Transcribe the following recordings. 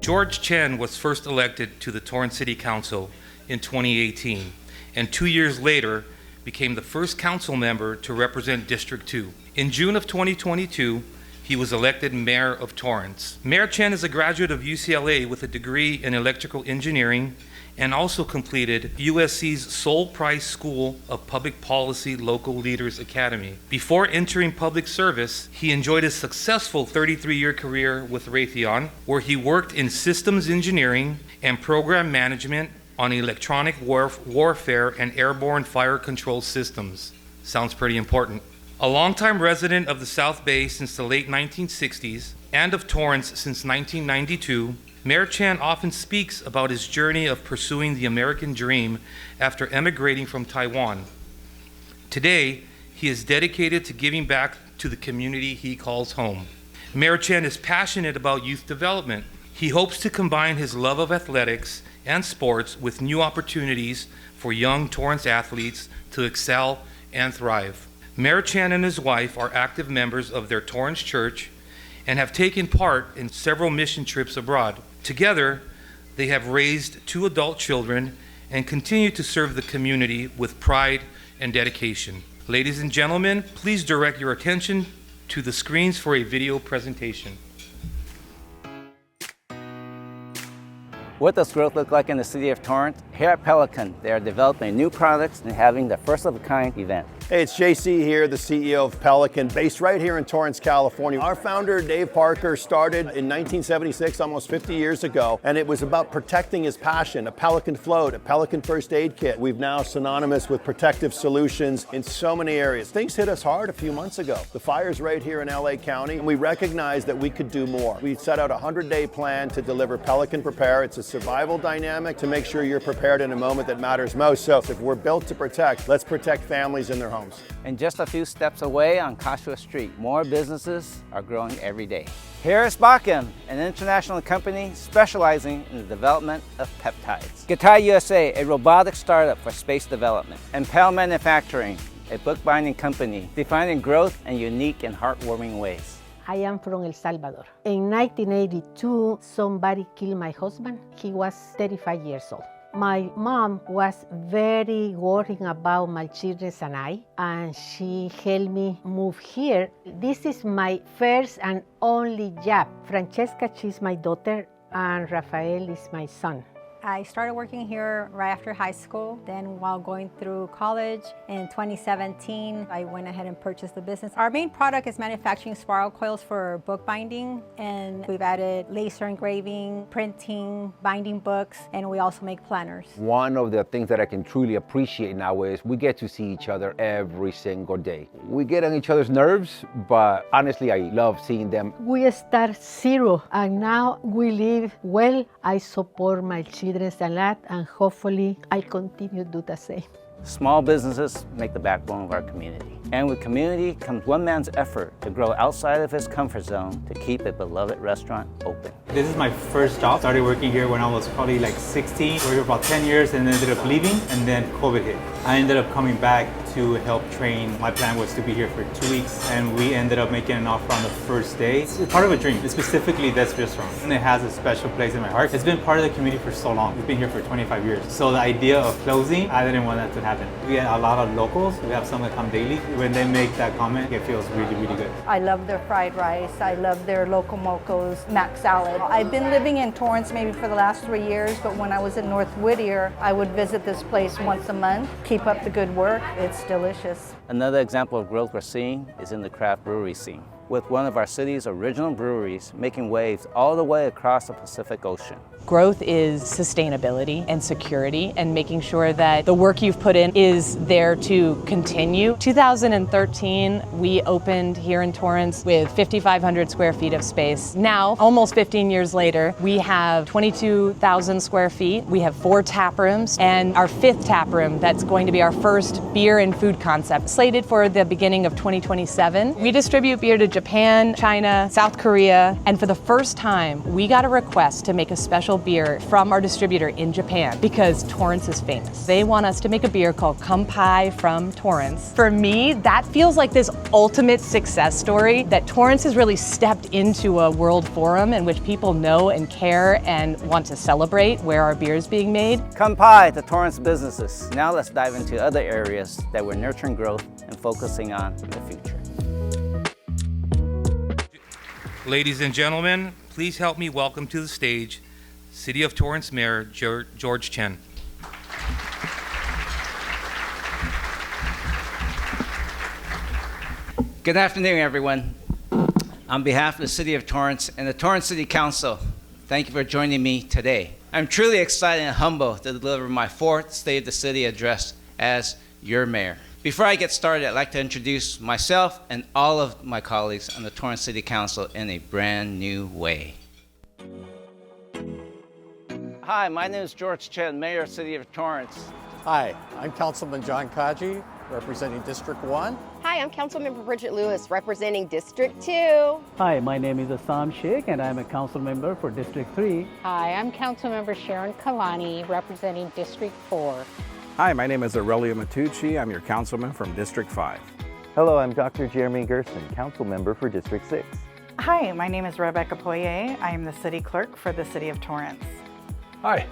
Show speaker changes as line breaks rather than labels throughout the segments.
George Chen was first elected to the Torrance City Council in 2018, and 2 years later became the first council member to represent District 2. In June of 2022, he was elected mayor of Torrance. Mayor Chen is a graduate of UCLA with a degree in electrical engineering and also completed USC's Sol Price School of Public Policy Local Leaders Academy. Before entering public service, he enjoyed a successful 33-year career with Raytheon, where he worked in systems engineering and program management on electronic warfare and airborne fire control systems. Sounds pretty important. A longtime resident of the South Bay since the late 1960s and of Torrance since 1992, Mayor Chen often speaks about his journey of pursuing the American dream after emigrating from Taiwan. Today, he is dedicated to giving back to the community he calls home. Mayor Chen is passionate about youth development. He hopes to combine his love of athletics and sports with new opportunities for young Torrance athletes to excel and thrive. Mayor Chen and his wife are active members of their Torrance church and have taken part in several mission trips abroad. Together, they have raised 2 adult children and continue to serve the community with pride and dedication. Ladies and gentlemen, please direct your attention to the screens for a video presentation.
What does growth look like in the city of Torrance? Here at Pelican, they are developing new products and having the first-of-a-kind event.
Hey, it's JC here, the CEO of Pelican, based right here in Torrance, California. Our founder, Dave Parker, started in 1976, almost 50 years ago, and it was about protecting his passion, a Pelican float, a Pelican first aid kit. We've now synonymous with protective solutions in so many areas. Things hit us hard a few months ago. The fire's right here in LA County, and we recognized that we could do more. We set out a 100-day plan to deliver Pelican Prepare. It's a survival dynamic to make sure you're prepared in a moment that matters most. So if we're built to protect, let's protect families and their homes.
And just a few steps away on Kashua Street, more businesses are growing every day. Here is Bakken, an international company specializing in the development of peptides. Gatai USA, a robotic startup for space development. And Pell Manufacturing, a bookbinding company defining growth in unique and heartwarming ways.
I am from El Salvador. In 1982, somebody killed my husband. He was 35 years old. My mom was very worried about my children and she helped me move here. This is my first and only job. Francesca, she's my daughter, and Rafael is my son.
I started working here right after high school. Then while going through college in 2017, I went ahead and purchased the business. Our main product is manufacturing spiral coils for bookbinding, and we've added laser engraving, printing, binding books, and we also make planners.
One of the things that I can truly appreciate now is we get to see each other every single day. We get on each other's nerves, but honestly, I love seeing them.
We start zero, and now we live well. I support my children a lot, and hopefully I continue to do the same.
Small businesses make the backbone of our community. And with community comes one man's effort to grow outside of his comfort zone to keep a beloved restaurant open.
This is my first job. Started working here when I was probably like 16. Worked here for about 10 years and ended up leaving, and then COVID hit. I ended up coming back to help train. My plan was to be here for 2 weeks, and we ended up making an offer on the first day. It's part of a dream, specifically this restaurant. And it has a special place in my heart. It's been part of the community for so long. We've been here for 25 years. So the idea of closing, I didn't want that to happen. We get a lot of locals. We have some that come daily. When they make that comment, it feels really, really good.
I love their fried rice. I love their local mocos, mac salad. I've been living in Torrance maybe for the last 3 years, but when I was in North Whittier, I would visit this place once a month. Keep up the good work. It's delicious.
Another example of growth we're seeing is in the craft brewery scene, with one of our city's original breweries making waves all the way across the Pacific Ocean.
Growth is sustainability and security, and making sure that the work you've put in is there to continue. 2013, we opened here in Torrance with 5,500 square feet of space. Now, almost 15 years later, we have 22,000 square feet. We have 4 tap rooms, and our 5th tap room that's going to be our first beer and food concept, slated for the beginning of 2027. We distribute beer to Japan, China, South Korea, and for the first time, we got a request to make a special special beer from our distributor in Japan because Torrance is famous. They want us to make a beer called Kampai from Torrance. For me, that feels like this ultimate success story that Torrance has really stepped into a world forum in which people know and care and want to celebrate where our beer is being made.
Kampai to Torrance businesses. Now let's dive into other areas that we're nurturing growth and focusing on in the future.
Ladies and gentlemen, please help me welcome to the stage City of Torrance Mayor George Chen.
Good afternoon, everyone. On behalf of the City of Torrance and the Torrance City Council, thank you for joining me today. I'm truly excited and humbled to deliver my fourth State of the City address as your mayor. Before I get started, I'd like to introduce myself and all of my colleagues on the Torrance City Council in a brand new way. Hi, my name is George Chen, Mayor of the City of Torrance.
Hi, I'm Councilman John Kaji, representing District 1.
Hi, I'm Councilmember Bridget Lewis, representing District 2.
Hi, my name is Assam Sheikh, and I'm a council member for District 3.
Hi, I'm Councilmember Sharon Kalani, representing District 4.
Hi, my name is Aurelio Matucci. I'm your councilman from District 5.
Hello, I'm Dr. Jeremy Gerson, council member for District 6.
Hi, my name is Rebecca Poirier. I am the city clerk for the City of Torrance.
Hi,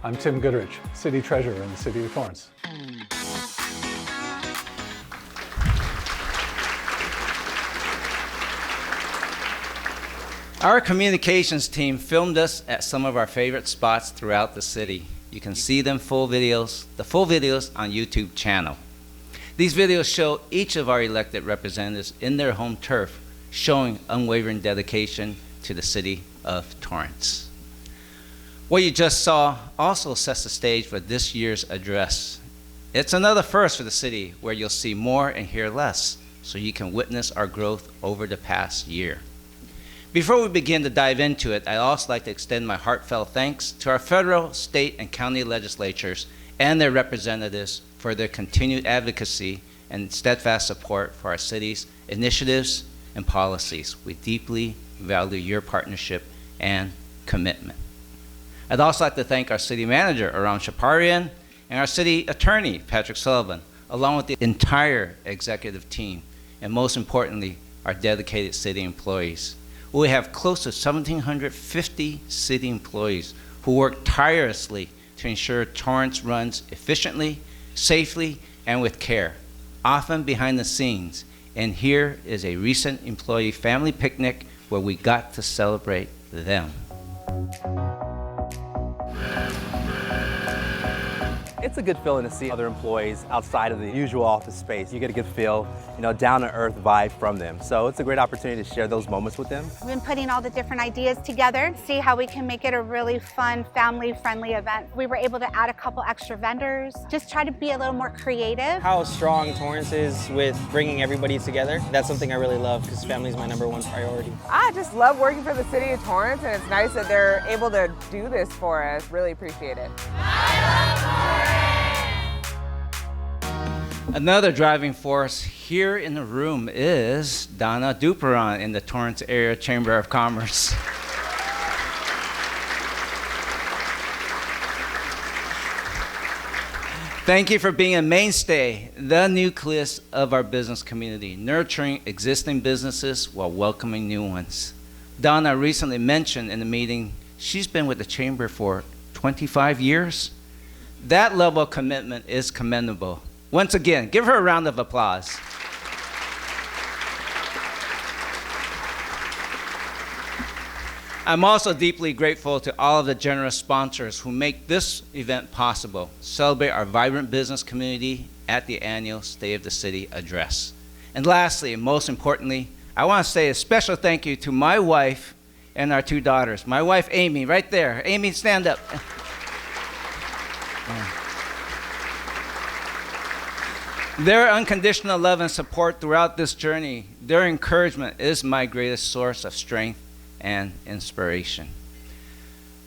I'm Tim Goodrich, city treasurer in the City of Torrance.
Our communications team filmed us at some of our favorite spots throughout the city. You can see the full videos on YouTube channel. These videos show each of our elected representatives in their home turf, showing unwavering dedication to the City of Torrance. What you just saw also sets the stage for this year's address. It's another first for the city where you'll see more and hear less, so you can witness our growth over the past year. Before we begin to dive into it, I'd also like to extend my heartfelt thanks to our federal, state, and county legislatures and their representatives for their continued advocacy and steadfast support for our city's initiatives and policies. We deeply value your partnership and commitment. I'd also like to thank our city manager, Aram Shaparian, and our city attorney, Patrick Sullivan, along with the entire executive team, and most importantly, our dedicated city employees. We have close to 1,750 city employees who work tirelessly to ensure Torrance runs efficiently, safely, and with care, often behind the scenes. And here is a recent employee family picnic where we got to celebrate them.
It's a good feeling to see other employees outside of the usual office space. You get a good feel, down-to-earth vibe from them. So it's a great opportunity to share those moments with them.
We've been putting all the different ideas together, see how we can make it a really fun, family-friendly event. We were able to add a couple extra vendors, just try to be a little more creative.
How strong Torrance is with bringing everybody together, that's something I really love because family is my #1 priority.
I just love working for the City of Torrance, and it's nice that they're able to do this for us. Really appreciate it.
Another driving force here in the room is Donna Duperon in the Torrance Area Chamber of Commerce. Thank you for being a mainstay, the nucleus of our business community, nurturing existing businesses while welcoming new ones. Donna recently mentioned in the meeting she's been with the Chamber for 25 years. That level of commitment is commendable. Once again, give her a round of applause. I'm also deeply grateful to all of the generous sponsors who make this event possible, celebrate our vibrant business community at the annual State of the City address. And lastly, and most importantly, I want to say a special thank you to my wife and our 2 daughters. My wife, Amy, right there. Amy, stand up. Their unconditional love and support throughout this journey, their encouragement is my greatest source of strength and inspiration.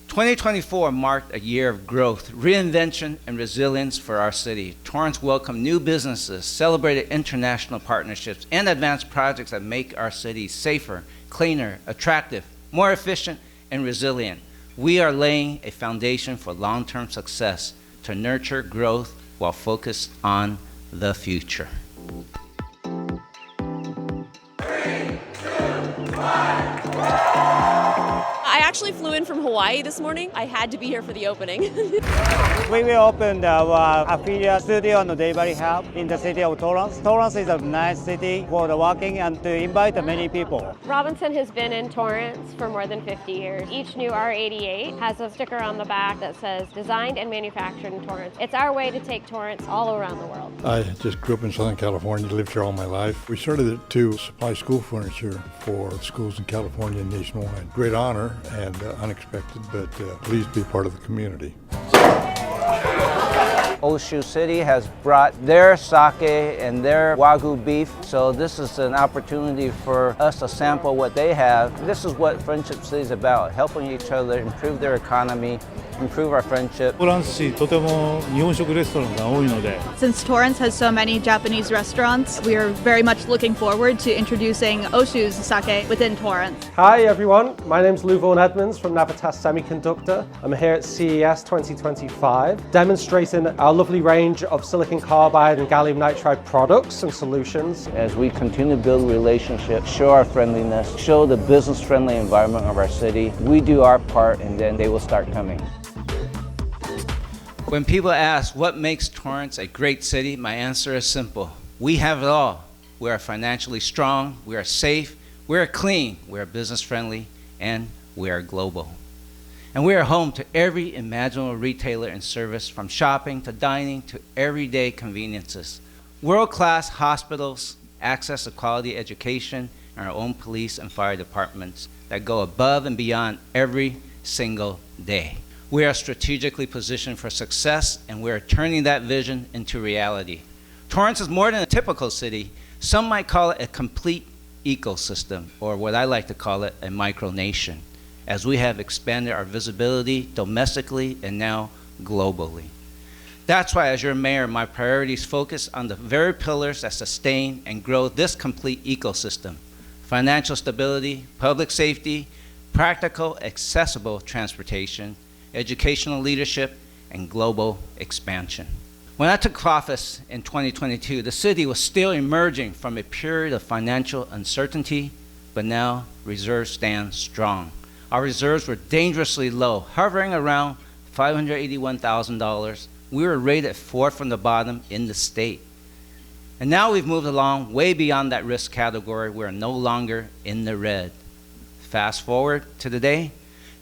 2024 marked a year of growth, reinvention, and resilience for our city. Torrance welcomed new businesses, celebrated international partnerships, and advanced projects that make our city safer, cleaner, attractive, more efficient, and resilient. We are laying a foundation for long-term success to nurture growth while focused on the future.
3, 2, 1. I actually flew in from Hawaii this morning. I had to be here for the opening.
We will open our affiliate studio on Delivery Hub in the city of Torrance. Torrance is a nice city for the working and to invite many people.
Robinson has been in Torrance for more than 50 years. Each new R88 has a sticker on the back that says designed and manufactured in Torrance. It's our way to take Torrance all around the world.
I just grew up in Southern California, lived here all my life. We started it to supply school furniture for schools in California and nationwide. Great honor and unexpected, but pleased to be part of the community.
Oshu City has brought their sake and their Wagyu beef, so this is an opportunity for us to sample what they have. This is what Friendship City is about, helping each other improve their economy, improve our friendship.
Since Torrance has so many Japanese restaurants, we are very much looking forward to introducing Oshu's sake within Torrance.
Hi everyone, my name's Lou Vaughan Edmonds from Navitas Semiconductor. I'm here at CES 2025, demonstrating our lovely range of silicon carbide and gallium nitride products and solutions.
As we continue to build relationships, show our friendliness, show the business-friendly environment of our city, we do our part and then they will start coming. When people ask what makes Torrance a great city, my answer is simple. We have it all. We are financially strong, we are safe, we are clean, we are business friendly, and we are global. And we are home to every imaginable retailer and service, from shopping to dining to everyday conveniences. World-class hospitals, access to quality education, and our own police and fire departments that go above and beyond every single day. We are strategically positioned for success, and we are turning that vision into reality. Torrance is more than a typical city. Some might call it a complete ecosystem, or what I like to call it, a micronation, as we have expanded our visibility domestically and now globally. That's why, as your mayor, my priorities focus on the very pillars that sustain and grow this complete ecosystem: financial stability, public safety, practical, accessible transportation, educational leadership, and global expansion. When I took office in 2022, the city was still emerging from a period of financial uncertainty, but now reserves stand strong. Our reserves were dangerously low, hovering around $581,000. We were rated fourth from the bottom in the state. And now we've moved along way beyond that risk category. We're no longer in the red. Fast forward to today.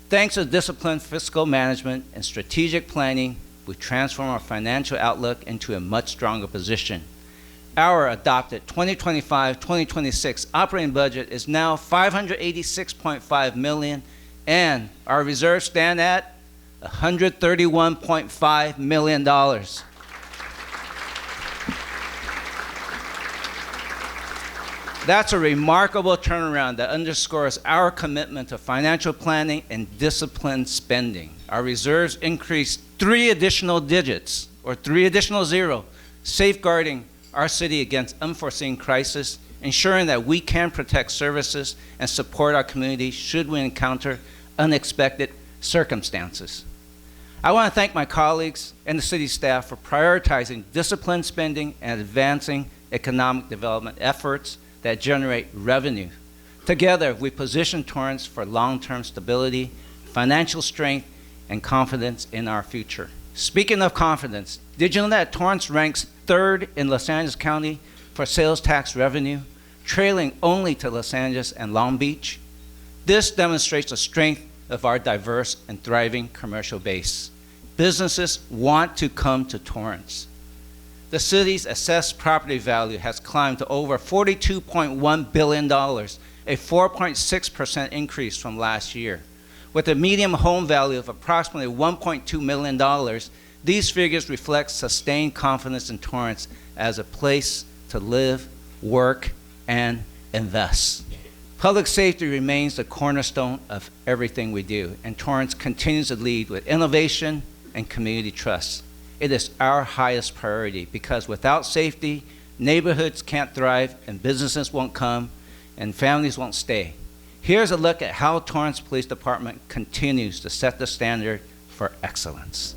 Thanks to disciplined fiscal management and strategic planning, we transformed our financial outlook into a much stronger position. Our adopted 2025-2026 operating budget is now $586.5 million, and our reserves stand at $131.5 million. That's a remarkable turnaround that underscores our commitment to financial planning and disciplined spending. Our reserves increased 3 additional digits, or 3 additional zeros, safeguarding our city against unforeseen crisis, ensuring that we can protect services and support our community should we encounter unexpected circumstances. I want to thank my colleagues and the city staff for prioritizing disciplined spending and advancing economic development efforts that generate revenue. Together, we position Torrance for long-term stability, financial strength, and confidence in our future. Speaking of confidence, did you know that Torrance ranks 3rd in Los Angeles County for sales tax revenue, trailing only to Los Angeles and Long Beach? This demonstrates the strength of our diverse and thriving commercial base. Businesses want to come to Torrance. The city's assessed property value has climbed to over $42.1 billion, a 4.6% increase from last year. With a median home value of approximately $1.2 million, these figures reflect sustained confidence in Torrance as a place to live, work, and invest. Public safety remains the cornerstone of everything we do, and Torrance continues to lead with innovation and community trust. It is our highest priority because without safety, neighborhoods can't thrive and businesses won't come and families won't stay. Here's a look at how Torrance Police Department continues to set the standard for excellence.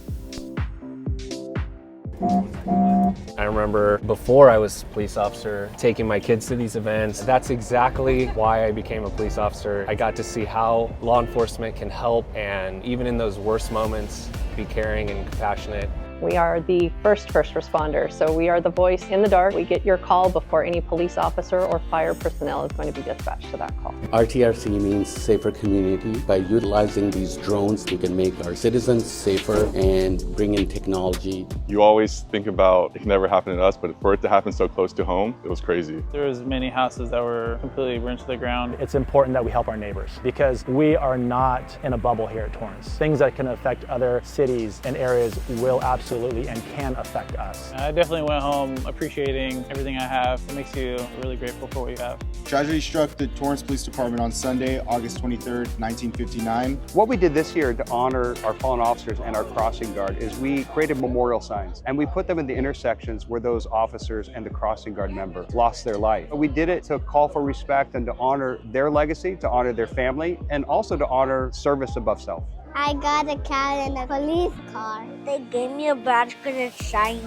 I remember before I was a police officer, taking my kids to these events. That's exactly why I became a police officer. I got to see how law enforcement can help, and even in those worst moments, be caring and compassionate.
We are the first responder, so we are the voice in the dark. We get your call before any police officer or fire personnel is going to be dispatched to that call.
RTRC means safer community. By utilizing these drones, we can make our citizens safer and bring in technology.
You always think about it can never happen to us, but for it to happen so close to home, it was crazy.
There was many houses that were completely burned to the ground.
It's important that we help our neighbors because we are not in a bubble here at Torrance. Things that can affect other cities and areas will absolutely and can affect us.
I definitely went home appreciating everything I have. It makes you really grateful for what you have.
Tragedy struck the Torrance Police Department on Sunday, August 23rd, 1959.
What we did this year to honor our fallen officers and our crossing guard is we created memorial signs and we put them in the intersections where those officers and the crossing guard member lost their life. We did it to call for respect and to honor their legacy, to honor their family, and also to honor service above self.
I got a cat in a police car. They gave me a badge because it's shiny.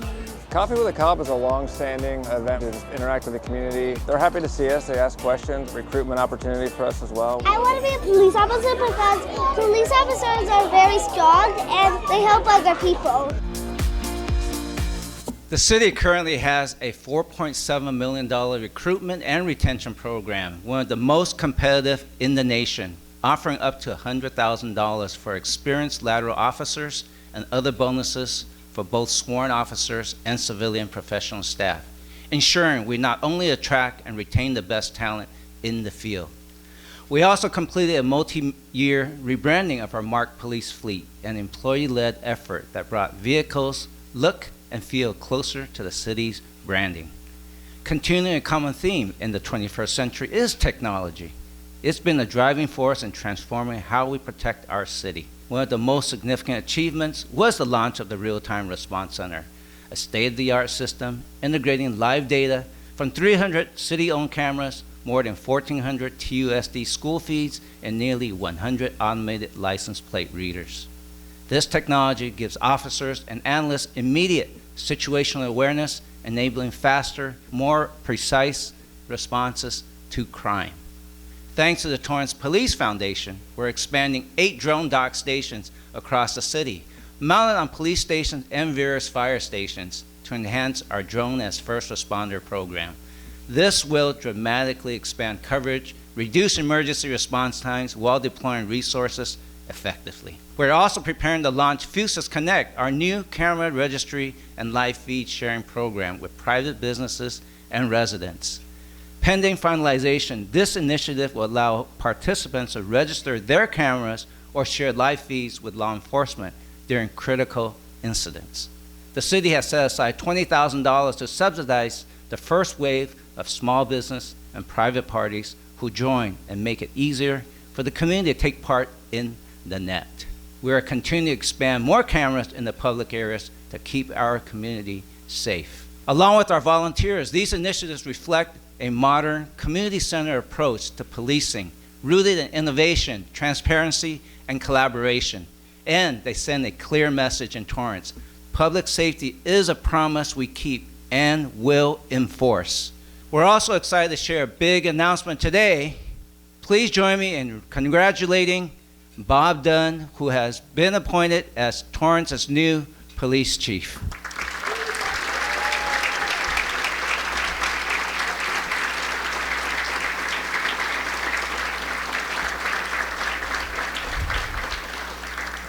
Coffee with a Cop is a long-standing event to just interact with the community. They're happy to see us, they ask questions, recruitment opportunity for us as well.
I want to be a police officer because police officers are very strong and they help other people.
The city currently has a $4.7 million recruitment and retention program, one of the most competitive in the nation, offering up to $100,000 for experienced lateral officers and other bonuses for both sworn officers and civilian professional staff, ensuring we not only attract and retain the best talent in the field. We also completed a multi-year rebranding of our marked police fleet, an employee-led effort that brought vehicles look and feel closer to the city's branding. Continuing a common theme in the 21st century is technology. It's been a driving force in transforming how we protect our city. One of the most significant achievements was the launch of the Real-Time Response Center, a state-of-the-art system integrating live data from 300 city-owned cameras, more than 1,400 TUSD school feeds, and nearly 100 automated license plate readers. This technology gives officers and analysts immediate situational awareness, enabling faster, more precise responses to crime. Thanks to the Torrance Police Foundation, we're expanding 8 drone dock stations across the city, mounted on police stations and various fire stations to enhance our drone as first responder program. This will dramatically expand coverage, reduce emergency response times while deploying resources effectively. We're also preparing to launch Fusus Connect, our new camera registry and live feed sharing program with private businesses and residents. Pending finalization, this initiative will allow participants to register their cameras or share live feeds with law enforcement during critical incidents. The city has set aside $20,000 to subsidize the first wave of small business and private parties who join and make it easier for the community to take part in the net. We are continuing to expand more cameras in the public areas to keep our community safe. Along with our volunteers, these initiatives reflect a modern, community-centered approach to policing, rooted in innovation, transparency, and collaboration. And they send a clear message in Torrance. Public safety is a promise we keep and will enforce. We're also excited to share a big announcement today. Please join me in congratulating Bob Dunn, who has been appointed as Torrance's new police chief.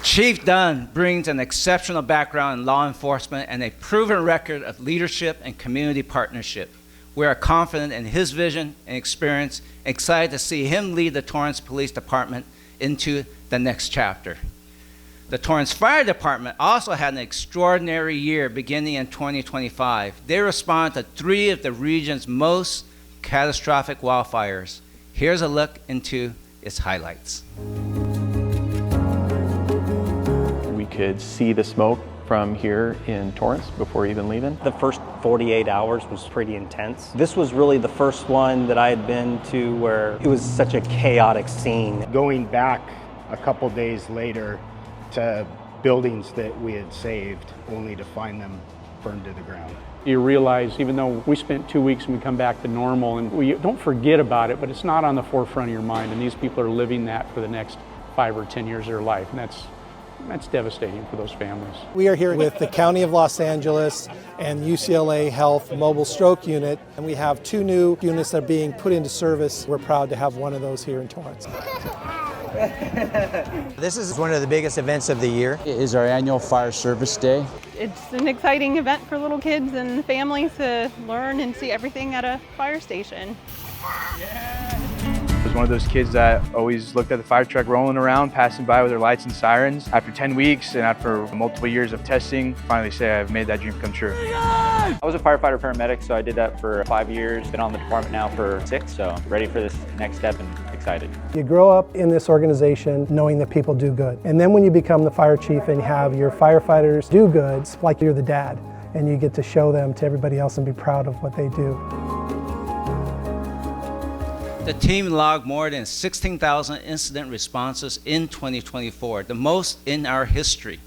Chief Dunn brings an exceptional background in law enforcement and a proven record of leadership and community partnership. We are confident in his vision and experience, excited to see him lead the Torrance Police Department into the next chapter. The Torrance Fire Department also had an extraordinary year beginning in 2025. They responded to 3 of the region's most catastrophic wildfires. Here's a look into its highlights.
We could see the smoke
from here in Torrance before even leaving?
The first 48 hours was pretty intense. This was really the first one that I had been to where it was such a chaotic scene.
Going back a couple days later to buildings that we had saved, only to find them burned to the ground.
You realize even though we spent 2 weeks and we come back to normal, and we don't forget about it, but it's not on the forefront of your mind, and these people are living that for the next 5 or 10 years of their life, and that's devastating for those families.
We are here with the County of Los Angeles and UCLA Health Mobile Stroke Unit, and we have 2 new units that are being put into service. We're proud to have one of those here in Torrance.
This is one of the biggest events of the year. It is our annual Fire Service Day.
It's an exciting event for little kids and families to learn and see everything at a fire station.
I was one of those kids that always looked at the fire truck rolling around, passing by with their lights and sirens. After 10 weeks and after multiple years of testing, finally say I've made that dream come true.
I was a firefighter paramedic, so I did that for 5 years. Been on the department now for 6, so ready for this next step and excited.
You grow up in this organization knowing that people do good. And then when you become the fire chief and have your firefighters do good, it's like you're the dad, and you get to show them to everybody else and be proud of what they do.
The team logged more than 16,000 incident responses in 2024, the most in our history.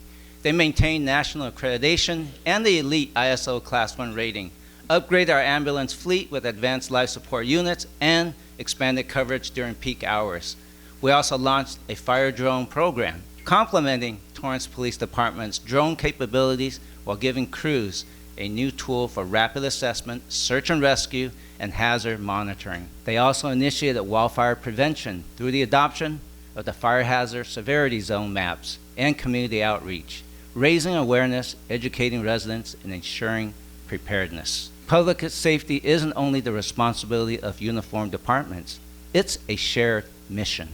They maintained national accreditation and the elite ISO Class 1 rating, upgraded our ambulance fleet with advanced life support units, and expanded coverage during peak hours. We also launched a fire drone program, complementing Torrance Police Department's drone capabilities while giving crews a new tool for rapid assessment, search and rescue, and hazard monitoring. They also initiated wildfire prevention through the adoption of the fire hazard severity zone maps and community outreach, raising awareness, educating residents, and ensuring preparedness. Public safety isn't only the responsibility of uniformed departments, it's a shared mission.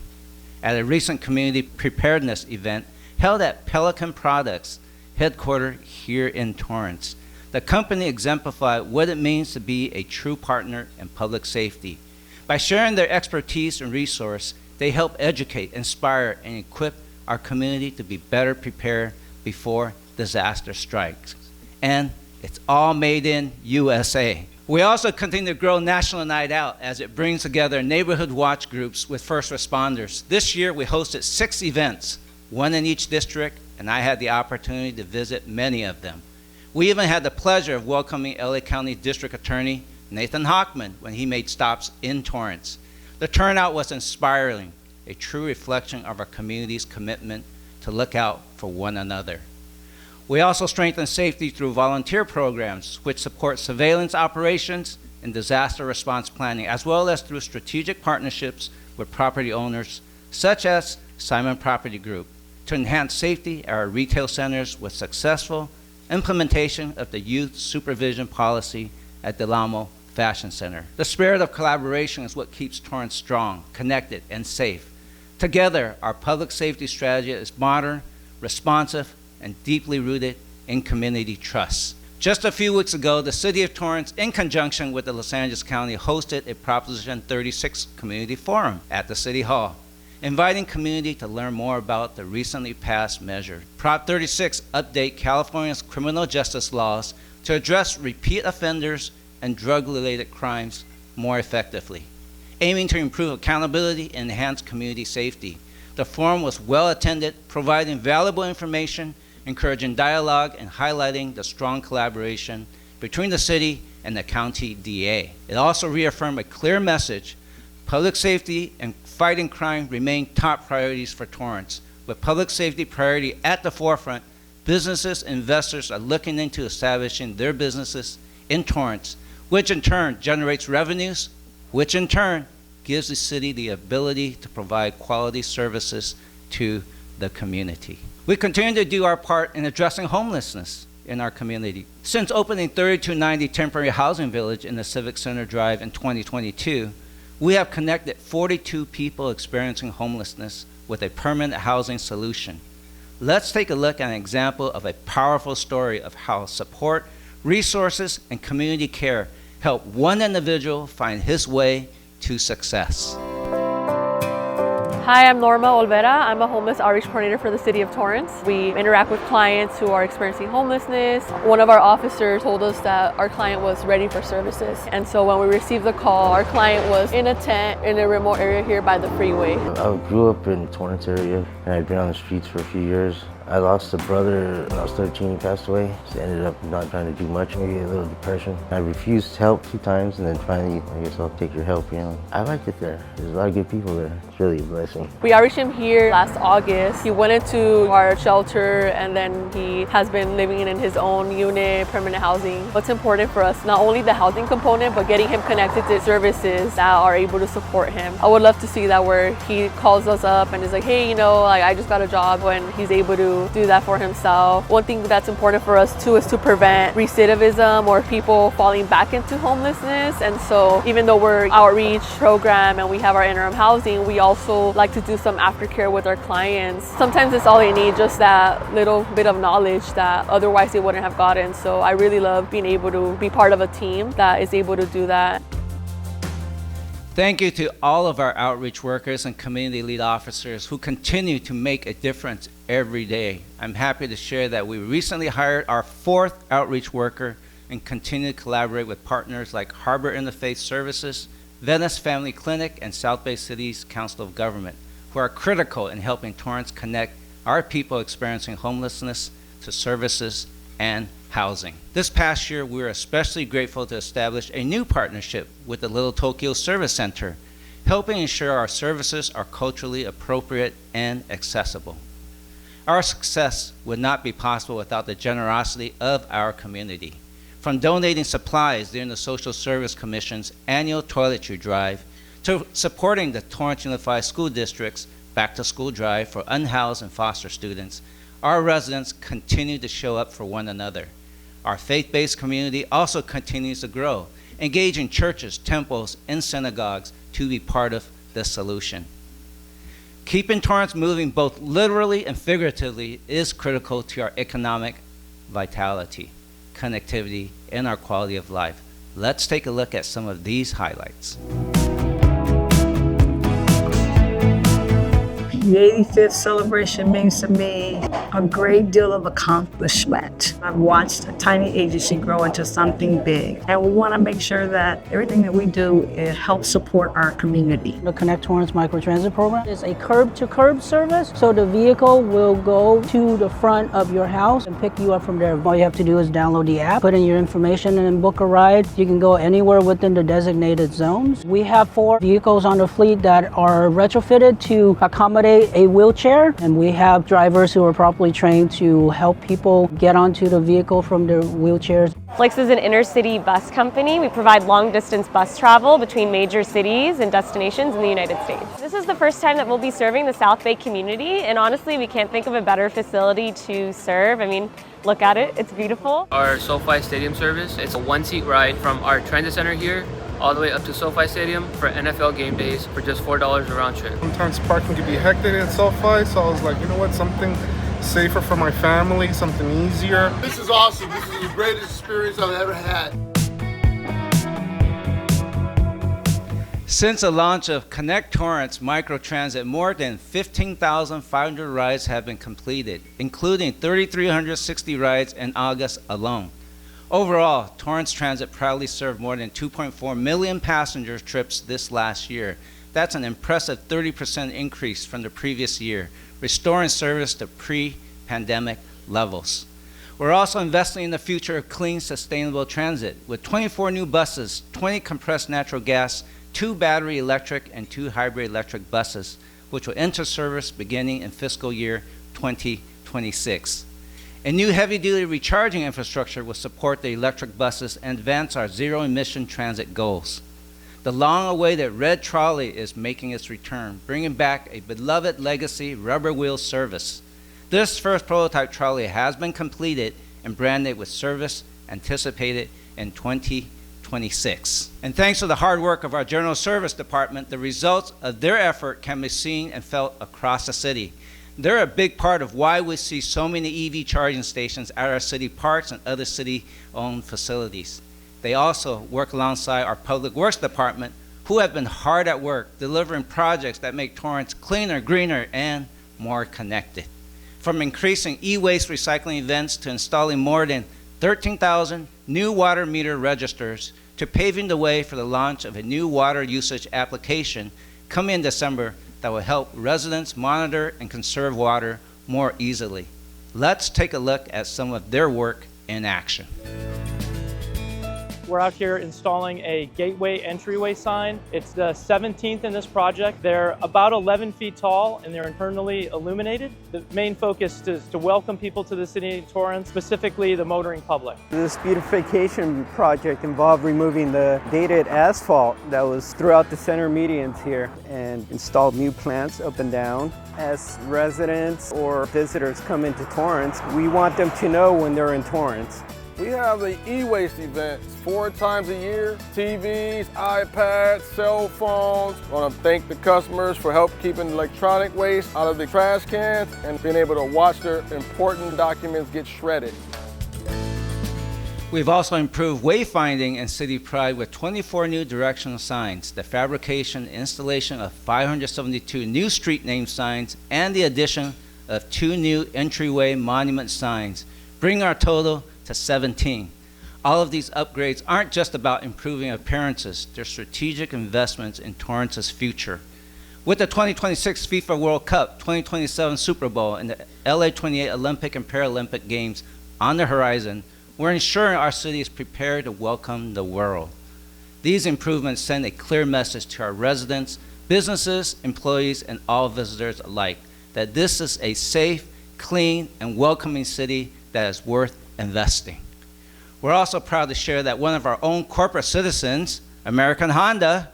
At a recent community preparedness event held at Pelican Products, headquartered here in Torrance, the company exemplified what it means to be a true partner in public safety. By sharing their expertise and resource, they help educate, inspire, and equip our community to be better prepared before disaster strikes. And it's all made in USA. We also continue to grow National Night Out as it brings together neighborhood watch groups with first responders. This year we hosted 6 events, 1 in each district, and I had the opportunity to visit many of them. We even had the pleasure of welcoming LA County District Attorney Nathan Hochman when he made stops in Torrance. The turnout was inspiring, a true reflection of our community's commitment to look out for one another. We also strengthen safety through volunteer programs, which support surveillance operations and disaster response planning, as well as through strategic partnerships with property owners, such as Simon Property Group, to enhance safety at our retail centers with successful implementation of the youth supervision policy at Del Amo Fashion Center. The spirit of collaboration is what keeps Torrance strong, connected, and safe. Together, our public safety strategy is modern, responsive, and deeply rooted in community trust. Just a few weeks ago, the City of Torrance, in conjunction with the Los Angeles County, hosted a Proposition 36 Community Forum at the City Hall, inviting community to learn more about the recently passed measure. Prop 36 update California's criminal justice laws to address repeat offenders and drug-related crimes more effectively, aiming to improve accountability and enhance community safety. The forum was well attended, providing valuable information, encouraging dialogue, and highlighting the strong collaboration between the city and the county DA. It also reaffirmed a clear message: public safety and fighting crime remain top priorities for Torrance. With public safety priority at the forefront, businesses and investors are looking into establishing their businesses in Torrance, which in turn generates revenues, which in turn gives the city the ability to provide quality services to the community. We continue to do our part in addressing homelessness in our community. Since opening 3290 Temporary Housing Village in the Civic Center Drive in 2022, we have connected 42 people experiencing homelessness with a permanent housing solution. Let's take a look at an example of a powerful story of how support, resources, and community care help one individual find his way to success.
Hi, I'm Norma Olvera. I'm a homeless outreach coordinator for the city of Torrance. We interact with clients who are experiencing homelessness. One of our officers told us that our client was ready for services. And so when we received the call, our client was in a tent in a remote area here by the freeway.
I grew up in Torrance area and I'd been on the streets for a few years. I lost a brother when I was 13, he passed away. So I ended up not trying to do much, maybe a little depression. I refused help 2 times and then finally, I guess I'll take your help, you know. I liked it there. There's a lot of good people there. It's really a blessing.
We outreached him here last August. He went into our shelter and then he has been living in his own unit, permanent housing. What's important for us, not only the housing component, but getting him connected to services that are able to support him. I would love to see that where he calls us up and is like, hey, you know, like I just got a job, when he's able to do that for himself. One thing that's important for us too is to prevent recidivism or people falling back into homelessness. And so even though we're outreach program and we have our interim housing, we also like to do some aftercare with our clients. Sometimes it's all they need, just that little bit of knowledge that otherwise they wouldn't have gotten. So I really love being able to be part of a team that is able to do that.
Thank you to all of our outreach workers and community lead officers who continue to make a difference every day. I'm happy to share that we recently hired our 4th outreach worker and continue to collaborate with partners like Harbor Interfaith Services, Venice Family Clinic, and South Bay City's Council of Government, who are critical in helping Torrance connect our people experiencing homelessness to services and housing. This past year, we were especially grateful to establish a new partnership with the Little Tokyo Service Center, helping ensure our services are culturally appropriate and accessible. Our success would not be possible without the generosity of our community. From donating supplies during the Social Service Commission's annual toiletry drive to supporting the Torrance Unified School District's back-to-school drive for unhoused and foster students, our residents continue to show up for one another. Our faith-based community also continues to grow, engaging churches, temples, and synagogues to be part of the solution. Keeping Torrance moving both literally and figuratively is critical to our economic vitality, connectivity, and our quality of life. Let's take a look at some of these highlights.
The 85th celebration means to me a great deal of accomplishment. I've watched a tiny agency grow into something big, and we want to make sure that everything that we do helps support our community.
The Connect Torrance Microtransit Program is a curb-to-curb service, so the vehicle will go to the front of your house and pick you up from there. All you have to do is download the app, put in your information, and then book a ride. You can go anywhere within the designated zones. We have 4 vehicles on the fleet that are retrofitted to accommodate a wheelchair, and we have drivers who are properly trained to help people get onto the vehicle from their wheelchairs.
Flix is an inner-city bus company. We provide long-distance bus travel between major cities and destinations in the United States. This is the first time that we'll be serving the South Bay community, and honestly, we can't think of a better facility to serve. I mean, look at it, it's beautiful.
Our SoFi Stadium service, it's a 1-seat ride from our transit center here all the way up to SoFi Stadium for NFL game days for just $4 a round trip.
Sometimes parking could be hectic at SoFi, so I was like, you know what, something safer for my family, something easier.
This is awesome. This is the greatest experience I've ever had.
Since the launch of Connect Torrance Microtransit, more than 15,500 rides have been completed, including 3,360 rides in August alone. Overall, Torrance Transit proudly served more than 2.4 million passenger trips this last year. That's an impressive 30% increase from the previous year, restoring service to pre-pandemic levels. We're also investing in the future of clean, sustainable transit with 24 new buses, 20 compressed natural gas, 2 battery electric, and 2 hybrid electric buses, which will enter service beginning in fiscal year 2026. A new heavy-duty recharging infrastructure will support the electric buses and advance our zero-emission transit goals. The long-awaited Red Trolley is making its return, bringing back a beloved legacy rubber wheel service. This first prototype trolley has been completed and branded with service anticipated in 2026. And thanks to the hard work of our General Service Department, the results of their effort can be seen and felt across the city. They're a big part of why we see so many EV charging stations at our city parks and other city-owned facilities. They also work alongside our Public Works Department, who have been hard at work delivering projects that make Torrance cleaner, greener, and more connected. From increasing e-waste recycling events to installing more than 13,000 new water meter registers to paving the way for the launch of a new water usage application coming in December that will help residents monitor and conserve water more easily. Let's take a look at some of their work in action.
We're out here installing a gateway entryway sign. It's the 17th in this project. They're about 11 feet tall and they're internally illuminated. The main focus is to welcome people to the city of Torrance, specifically the motoring public.
This beautification project involved removing the dated asphalt that was throughout the center medians here and installed new plants up and down. As residents or visitors come into Torrance, we want them to know when they're in Torrance.
We have the e-waste events 4 times a year. TVs, iPads, cell phones. I want to thank the customers for help keeping electronic waste out of the trash cans and being able to watch their important documents get shredded.
We've also improved wayfinding and city pride with 24 new directional signs, the fabrication and installation of 572 new street name signs, and the addition of 2 new entryway monument signs, bringing our total to 17. All of these upgrades aren't just about improving appearances, they're strategic investments in Torrance's future. With the 2026 FIFA World Cup, 2027 Super Bowl, and the LA28 Olympic and Paralympic Games on the horizon, we're ensuring our city is prepared to welcome the world. These improvements send a clear message to our residents, businesses, employees, and all visitors alike that this is a safe, clean, and welcoming city that is worth investing. We're also proud to share that one of our own corporate citizens, American Honda,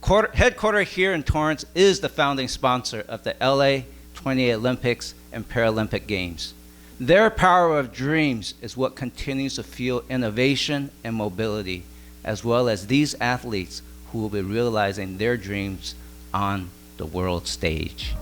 headquartered here in Torrance, is the founding sponsor of the LA28 Olympics and Paralympic Games. Their power of dreams is what continues to fuel innovation and mobility, as well as these athletes who will be realizing their dreams on the world stage.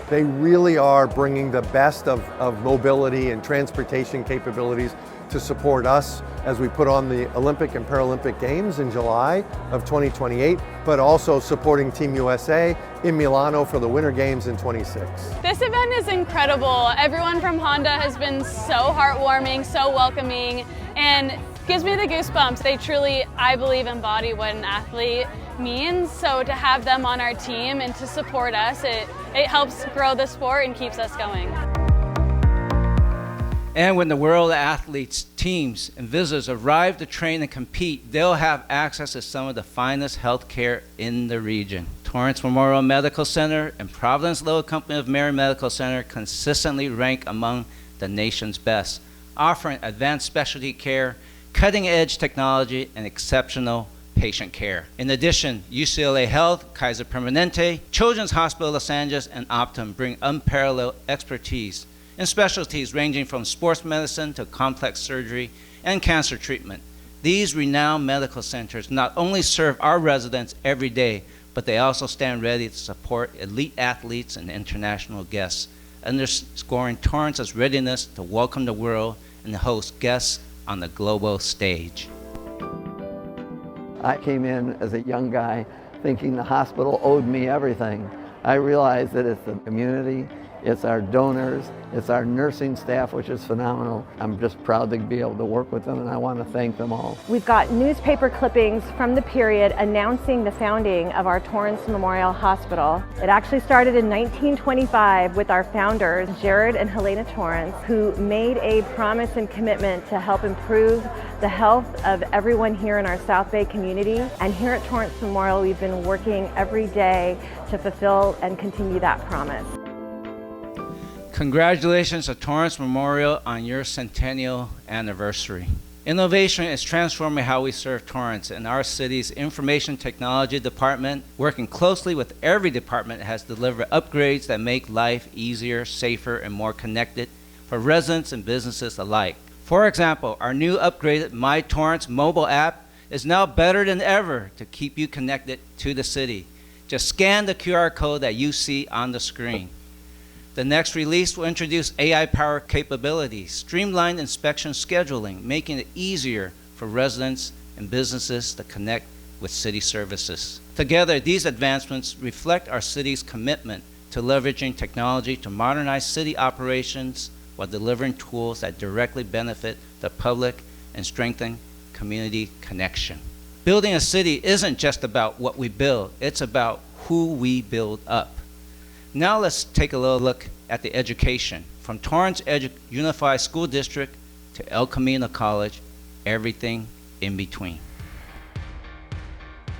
They really are bringing the best of mobility and transportation capabilities to support us as we put on the Olympic and Paralympic Games in July of 2028, but also supporting Team USA in Milano for the Winter Games in 26.
This event is incredible. Everyone from Honda has been so heartwarming, so welcoming, and gives me the goosebumps. They truly, I believe, embody what an athlete means. So to have them on our team and to support us, it helps grow the sport and keeps us going.
And when the world athletes, teams, and visitors arrive to train and compete, they'll have access to some of the finest health care in the region. Torrance Memorial Medical Center and Providence Little Company of Mary Medical Center consistently rank among the nation's best, offering advanced specialty care, cutting-edge technology, and exceptional patient care. In addition, UCLA Health, Kaiser Permanente, Children's Hospital Los Angeles, and Optum bring unparalleled expertise in specialties ranging from sports medicine to complex surgery and cancer treatment. These renowned medical centers not only serve our residents every day, but they also stand ready to support elite athletes and international guests, underscoring Torrance's readiness to welcome the world and to host guests on the global stage.
I came in as a young guy thinking the hospital owed me everything. I realized that it's the community, it's our donors, it's our nursing staff, which is phenomenal. I'm just proud to be able to work with them, and I want to thank them all.
We've got newspaper clippings from the period announcing the founding of our Torrance Memorial Hospital. It actually started in 1925 with our founders, Jared and Helena Torrance, who made a promise and commitment to help improve the health of everyone here in our South Bay community. And here at Torrance Memorial, we've been working every day to fulfill and continue that promise.
Congratulations to Torrance Memorial on your centennial anniversary. Innovation is transforming how we serve Torrance, and our city's information technology department, working closely with every department, has delivered upgrades that make life easier, safer, and more connected for residents and businesses alike. For example, our new upgraded My Torrance mobile app is now better than ever to keep you connected to the city. Just scan the QR code that you see on the screen. The next release will introduce AI-powered capabilities, streamlined inspection scheduling, making it easier for residents and businesses to connect with city services. Together, these advancements reflect our city's commitment to leveraging technology to modernize city operations while delivering tools that directly benefit the public and strengthen community connection. Building a city isn't just about what we build, it's about who we build up. Now let's take a little look at the education. From Torrance Unified School District to El Camino College, everything in between.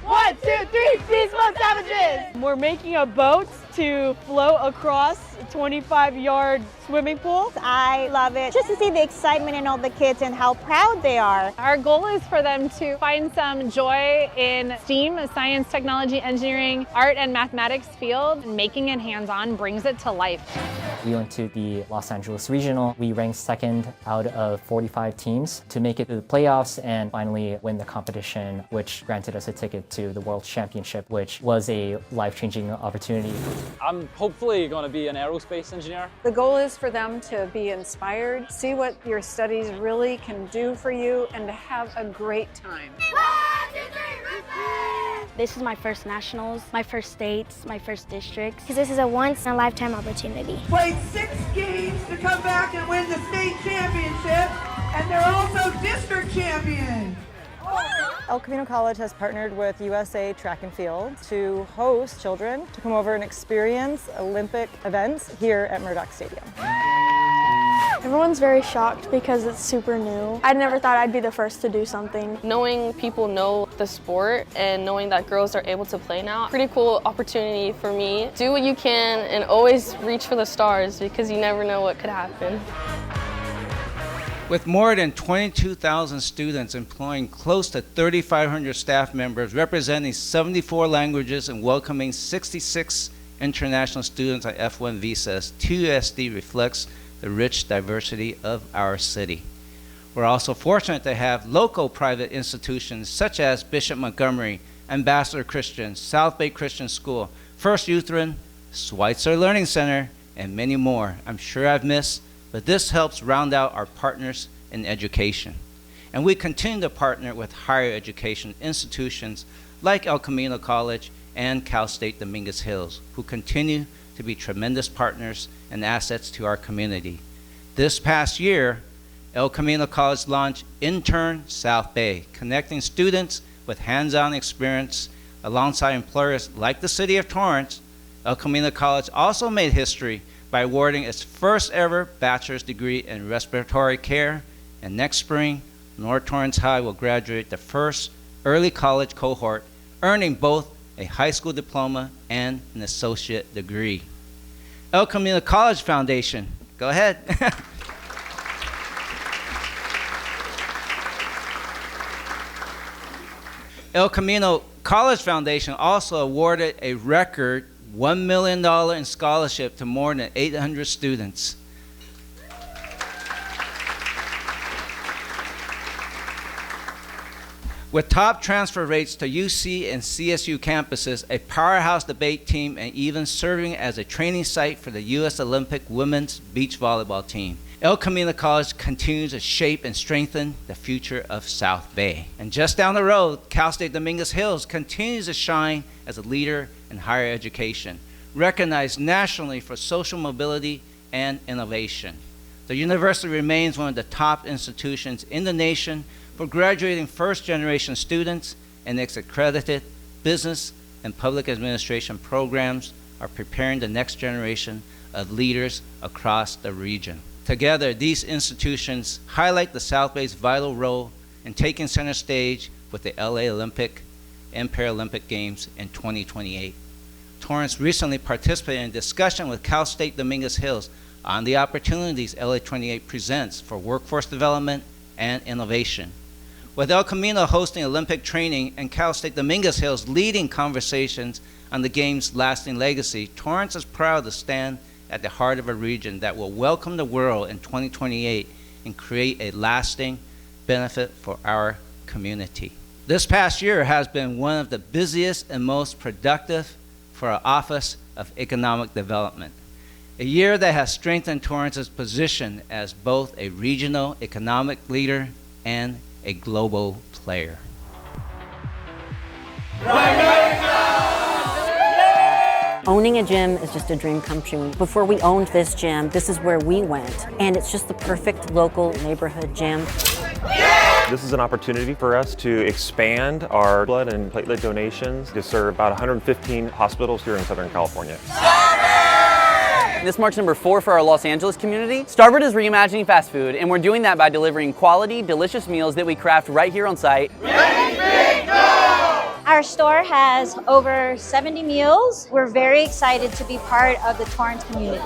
1, 2, 3, Beast Mode Savages! We're making a boat to float across a 25-yard swimming pool.
I love it. Just to see the excitement in all the kids and how proud they are.
Our goal is for them to find some joy in STEAM, science, technology, engineering, art, and mathematics field. And making it hands-on brings it to life.
We went to the Los Angeles Regional. We ranked second out of 45 teams to make it to the playoffs and finally win the competition, which granted us a ticket to the World Championship, which was a life-changing opportunity.
I'm hopefully going to be an aerospace engineer.
The goal is for them to be inspired, see what your studies really can do for you, and to have a great time.
1, 2, 3,
This is my first nationals, my first states, my first districts. Because this is a once-in-a-lifetime opportunity.
Played 6 games to come back and win the state championship, and they're also district champions.
El Camino College has partnered with USA Track and Field to host children to come over and experience Olympic events here at Murdoch Stadium.
Everyone's very shocked because it's super new. I never thought I'd be the first to do something.
Knowing people know the sport and knowing that girls are able to play now, pretty cool opportunity for me. Do what you can and always reach for the stars because you never know what could happen.
With more than 22,000 students employing close to 3,500 staff members representing 74 languages and welcoming 66 international students on F1 visas, TUSD reflects the rich diversity of our city. We're also fortunate to have local private institutions such as Bishop Montgomery, Ambassador Christian, South Bay Christian School, First Lutheran, Schweitzer Learning Center, and many more. I'm sure I've missed, but this helps round out our partners in education. And we continue to partner with higher education institutions like El Camino College and Cal State Dominguez Hills, who continue to be tremendous partners and assets to our community. This past year, El Camino College launched Intern South Bay, connecting students with hands-on experience alongside employers like the City of Torrance. El Camino College also made history by awarding its first ever bachelor's degree in respiratory care, and next spring, North Torrance High will graduate the first early college cohort, earning both a high school diploma and an associate degree. El Camino College Foundation, go ahead. El Camino College Foundation also awarded a record $1 million in scholarship to more than 800 students. With top transfer rates to UC and CSU campuses, a powerhouse debate team, and even serving as a training site for the U.S. Olympic women's beach volleyball team, El Camino College continues to shape and strengthen the future of South Bay. And just down the road, Cal State Dominguez Hills continues to shine as a leader in higher education, recognized nationally for social mobility and innovation. The university remains one of the top institutions in the nation for graduating first-generation students, and its accredited business and public administration programs are preparing the next generation of leaders across the region. Together, these institutions highlight the South Bay's vital role in taking center stage with the LA Olympic and Paralympic Games in 2028. Torrance recently participated in a discussion with Cal State Dominguez Hills on the opportunities LA28 presents for workforce development and innovation. With El Camino hosting Olympic training and Cal State Dominguez Hills leading conversations on the game's lasting legacy, Torrance is proud to stand at the heart of a region that will welcome the world in 2028 and create a lasting benefit for our community. This past year has been one of the busiest and most productive for our Office of Economic Development. A year that has strengthened Torrance's position as both a regional economic leader and a global player.
Owning a gym is just a dream come true. Before we owned this gym, this is where we went. And it's just the perfect local neighborhood gym.
This is an opportunity for us to expand our blood and platelet donations to serve about 115 hospitals here in Southern California.
This marks number 4 for our Los Angeles community. Starboard is reimagining fast food, and we're doing that by delivering quality, delicious meals that we craft right here on site.
Our store has over 70 meals. We're very excited to be part of the Torrance community.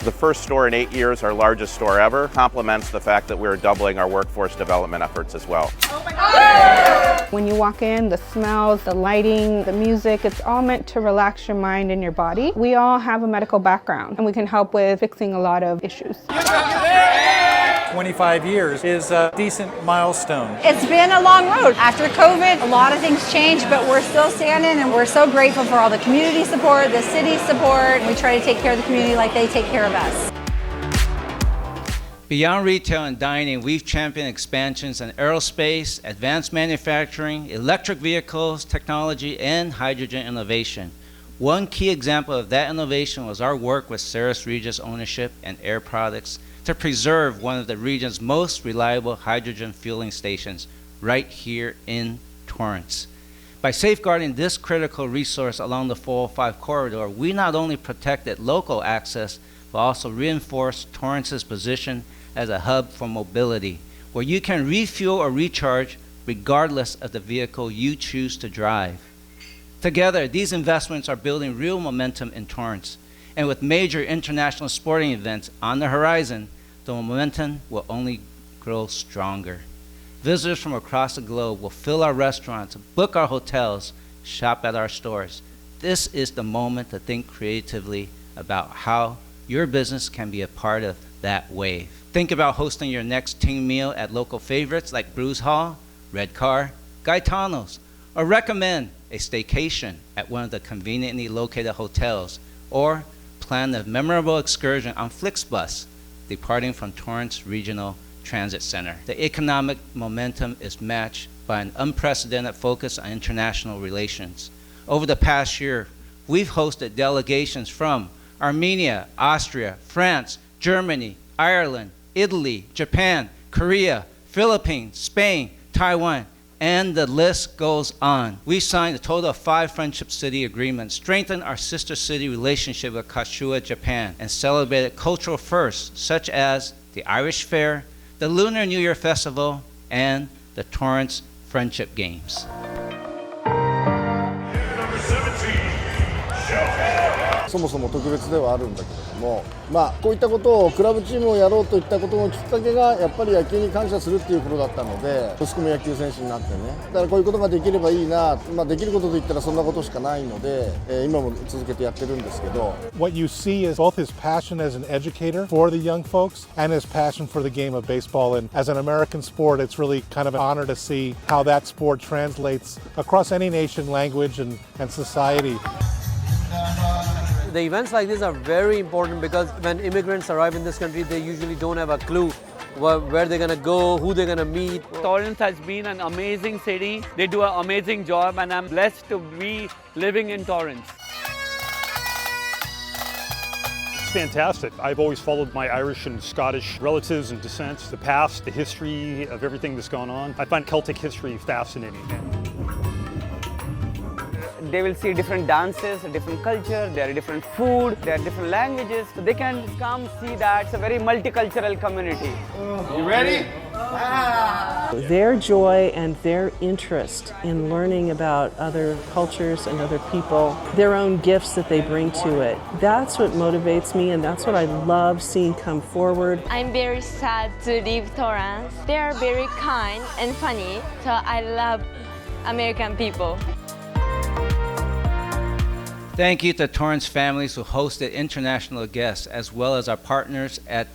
The first store in 8 years, our largest store ever, complements the fact that we're doubling our workforce development efforts as well.
When you walk in, the smells, the lighting, the music, it's all meant to relax your mind and your body. We all have a medical background, and we can help with fixing a lot of issues.
25 years is a decent milestone.
It's been a long road. After COVID, a lot of things changed, but we're still standing, and we're so grateful for all the community support, the city support. We try to take care of the community like they take care of us.
Beyond retail and dining, we've championed expansions in aerospace, advanced manufacturing, electric vehicles, technology, and hydrogen innovation. One key example of that innovation was our work with Ceres Regis Ownership and Air Products to preserve one of the region's most reliable hydrogen fueling stations right here in Torrance. By safeguarding this critical resource along the 405 corridor, we not only protected local access, but also reinforced Torrance's position as a hub for mobility, where you can refuel or recharge regardless of the vehicle you choose to drive. Together, these investments are building real momentum in Torrance, and with major international sporting events on the horizon, the momentum will only grow stronger. Visitors from across the globe will fill our restaurants, book our hotels, shop at our stores. This is the moment to think creatively about how your business can be a part of that wave. Think about hosting your next team meal at local favorites like Brews Hall, Red Car, Gaetano's, or recommend a staycation at one of the conveniently located hotels, or plan a memorable excursion on Flixbus, departing from Torrance Regional Transit Center. The economic momentum is matched by an unprecedented focus on international relations. Over the past year, we've hosted delegations from Armenia, Austria, France, Germany, Ireland, Italy, Japan, Korea, Philippines, Spain, Taiwan, and the list goes on. We signed a total of 5 Friendship City agreements, strengthened our sister city relationship with Kashiwa, Japan, and celebrated cultural firsts such as the Irish Fair, the Lunar New Year Festival, and the Torrance Friendship Games.
Number 17, Chen.
そもそも特別ではあるんだけれども、こういったことをクラブチームをやろうといったことのきっかけがやっぱり野球に感謝するっていうことだったので、息子も野球選手になってね、だからこういうことができればいいな、できることといったらそんなことしかないので、今も続けてやってるんですけど。
What you see is both his passion as an educator for the young folks and his passion for the game of baseball. And as an American sport, it's really kind of an honor to see how that sport translates across any nation, language, and society.
The events like this are very important because when immigrants arrive in this country, they usually don't have a clue where they're going to go, who they're going to meet.
Torrance has been an amazing city. They do an amazing job, and I'm blessed to be living in Torrance.
It's fantastic. I've always followed my Irish and Scottish relatives and descents, the past, the history of everything that's gone on. I find Celtic history fascinating.
They will see different dances, different culture, there are different food, there are different languages. So they can come see that it's a very multicultural community.
You ready?
Their joy and their interest in learning about other cultures and other people, their own gifts that they bring to it, that's what motivates me, and that's what I love seeing come forward.
I'm very sad to leave Torrance. They are very kind and funny, so I love American people.
Thank you to Torrance families who hosted international guests, as well as our partners at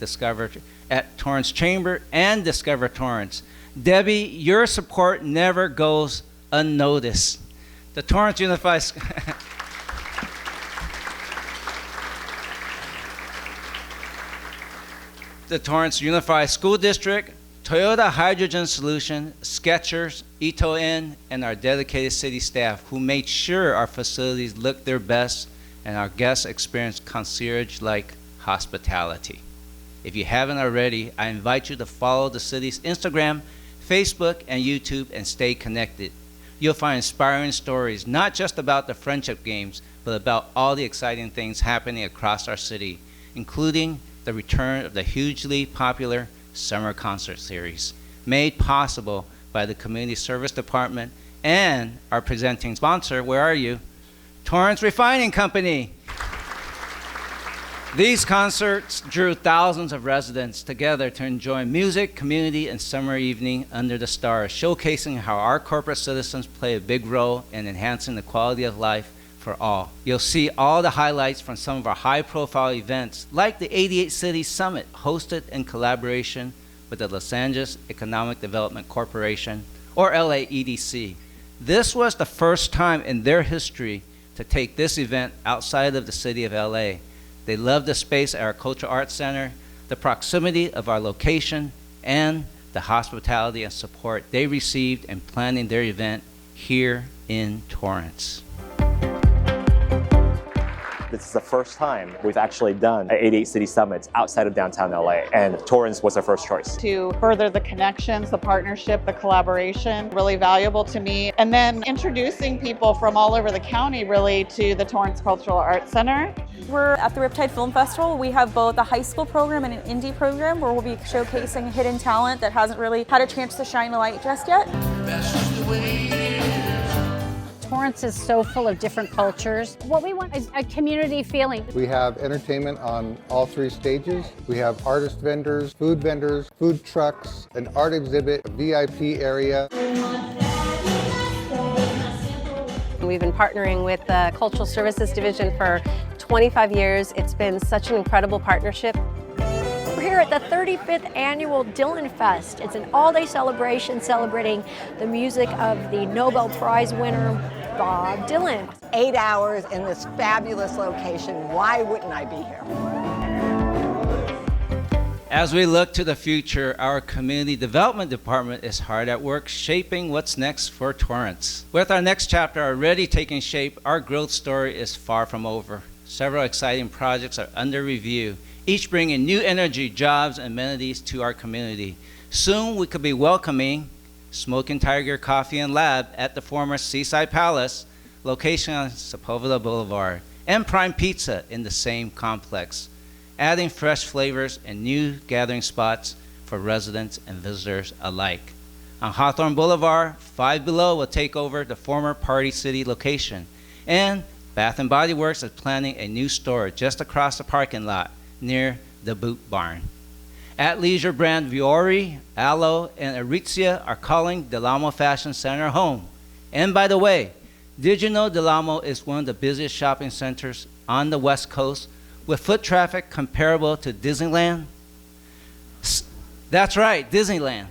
Torrance Chamber and Discover Torrance. Debbie, your support never goes unnoticed. The Torrance Unified the Torrance Unified School District, Toyota Hydrogen Solution, Skechers, Ito Inn, and our dedicated city staff who made sure our facilities looked their best and our guests experienced concierge-like hospitality. If you haven't already, I invite you to follow the city's Instagram, Facebook, and YouTube and stay connected. You'll find inspiring stories, not just about the friendship games, but about all the exciting things happening across our city, including the return of the hugely popular Summer Concert Series, made possible by the Community Service Department and our presenting sponsor, where are you? Torrance Refining Company. These concerts drew thousands of residents together to enjoy music, community, and summer evening under the stars, showcasing how our corporate citizens play a big role in enhancing the quality of life for all. You'll see all the highlights from some of our high-profile events, like the 88 Cities Summit, hosted in collaboration with the Los Angeles Economic Development Corporation, or LA28. This was the first time in their history to take this event outside of the city of LA. They loved the space at our Cultural Arts Center, the proximity of our location, and the hospitality and support they received in planning their event here in Torrance.
This is the first time we've actually done 88 City Summits outside of downtown LA, and Torrance was our first choice.
To further the connections, the partnership, the collaboration, really valuable to me. And then introducing people from all over the county really to the Torrance Cultural Arts Center.
We're at the Riptide Film Festival. We have both a high school program and an indie program where we'll be showcasing hidden talent that hasn't really had a chance to shine a light just yet.
Torrance is so full of different cultures. What we want is a community feeling.
We have entertainment on all 3 stages. We have artist vendors, food trucks, an art exhibit, a VIP area.
We've been partnering with the Cultural Services Division for 25 years. It's been such an incredible partnership.
We're here at the 35th annual Dylan Fest. It's an all-day celebration celebrating the music of the Nobel Prize winner, Bob Dylan.
8 hours in this fabulous location. Why wouldn't I be here?
As we look to the future, our Community Development Department is hard at work shaping what's next for Torrance. With our next chapter already taking shape, our growth story is far from over. Several exciting projects are under review, each bringing new energy, jobs, and amenities to our community. Soon we could be welcoming Smoking Tiger Coffee and Lab at the former Seaside Palace, location on Sepulveda Boulevard, and Prime Pizza in the same complex, adding fresh flavors and new gathering spots for residents and visitors alike. On Hawthorne Boulevard, Five Below will take over the former Party City location, and Bath & Body Works is planning a new store just across the parking lot near the Boot Barn. At Leisure brand Viore, Alo, and Aritzia are calling Del Amo Fashion Center home. And by the way, did you know Del Amo is one of the busiest shopping centers on the West Coast with foot traffic comparable to Disneyland? That's right, Disneyland.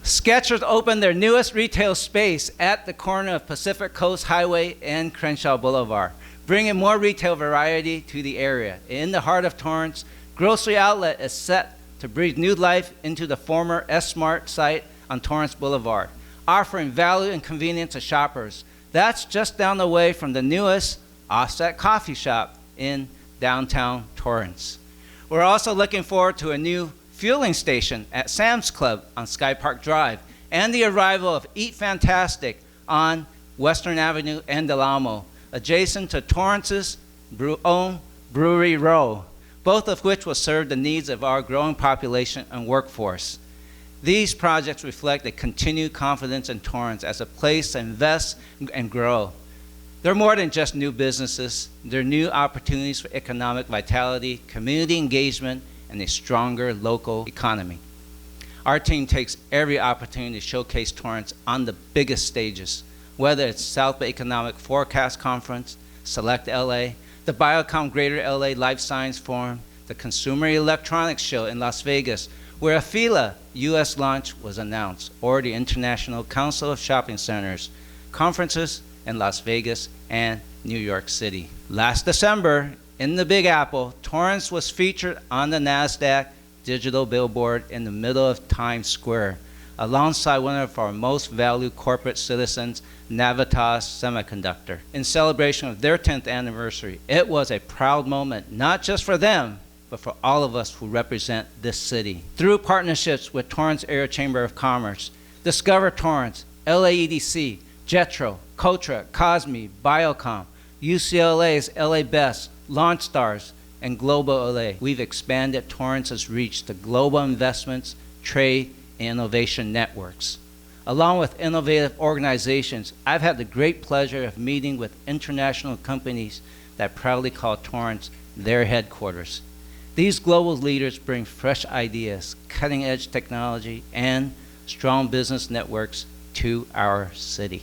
Skechers opened their newest retail space at the corner of Pacific Coast Highway and Crenshaw Boulevard, bringing more retail variety to the area. In the heart of Torrance, Grocery Outlet is set to breathe new life into the former S-Mart site on Torrance Boulevard, offering value and convenience to shoppers. That's just down the way from the newest Offset Coffee Shop in downtown Torrance. We're also looking forward to a new fueling station at Sam's Club on Sky Park Drive and the arrival of Eat Fantastic on Western Avenue and Del Amo, adjacent to Torrance's own Brewery Row, both of which will serve the needs of our growing population and workforce. These projects reflect a continued confidence in Torrance as a place to invest and grow. They're more than just new businesses. They're new opportunities for economic vitality, community engagement, and a stronger local economy. Our team takes every opportunity to showcase Torrance on the biggest stages, whether it's South Bay Economic Forecast Conference, Select LA, the Biocom Greater LA Life Science Forum, the Consumer Electronics Show in Las Vegas, where a FILA U.S. launch was announced, or the International Council of Shopping Centers, conferences in Las Vegas and New York City. Last December, in the Big Apple, Torrance was featured on the Nasdaq digital billboard in the middle of Times Square, alongside one of our most valued corporate citizens, Navitas Semiconductor. In celebration of their 10th anniversary, it was a proud moment, not just for them, but for all of us who represent this city. Through partnerships with Torrance Area Chamber of Commerce, Discover Torrance, LAEDC, Jetro, Cotra, Cosme, Biocom, UCLA's LA Best, Launch Stars, and Global LA, we've expanded Torrance's reach to global investments, trade, and innovation networks. Along with innovative organizations, I've had the great pleasure of meeting with international companies that proudly call Torrance their headquarters. These global leaders bring fresh ideas, cutting-edge technology, and strong business networks to our city.